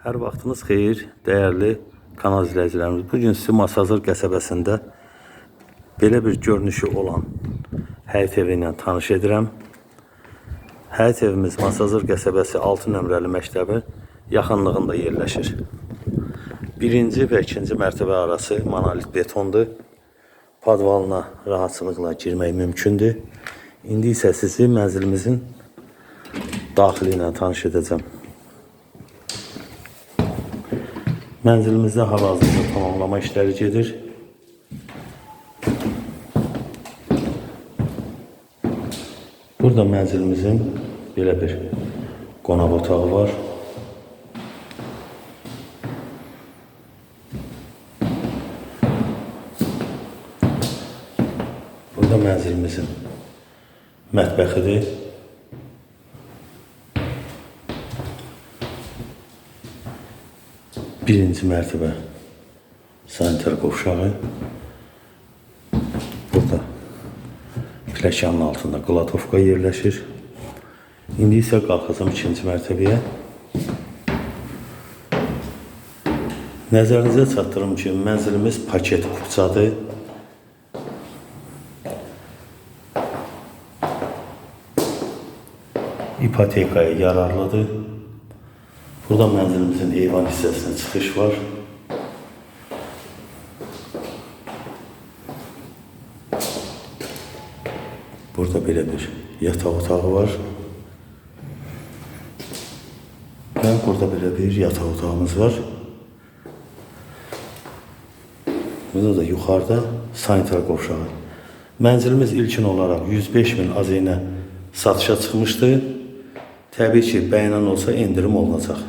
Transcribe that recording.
Hər vaxtınız xeyir, dəyərli kanal izləyicilərimiz. Bugün sizi Masazır qəsəbəsində belə bir görünüşü olan həyət evi ilə tanış edirəm. Həyət evimiz Masazır qəsəbəsi 6 nömrəli məktəbi yaxınlığında yerləşir. Birinci və ikinci mərtəbə arası monolit betondur. Podvalına rahatçılıqla girmək mümkündür. İndi isə sizi mənzilimizin daxili ilə tanış edəcəm. Mənzilimizdə hal-hazırda tamamlama işləri gedir. Burada mənzilimizin belə bir qonaq otağı var. Burada mənzilimizin mətbəxidir. Birinci mərtəbə sanitar qovşağı. Burada pləkanın altında qlatovka yerləşir. İndi isə qalxacam ikinci mərtəbəyə. Nəzərinizə çatdırım ki, mənzilimiz paket kupçadır. İpotekaya yararlıdır. Burada mənzilimizin eyvan hissəsinə çıxış var. Burada belə bir yataq otağı var. Və burada belə bir yataq otağımız var. Burada da yuxarıda sanitar qovşağı. Mənzilimiz ilkin olaraq 105.000 AZ ilə satışa çıxmışdı. Təbii ki, bəyənən olsa endirim olunacaq.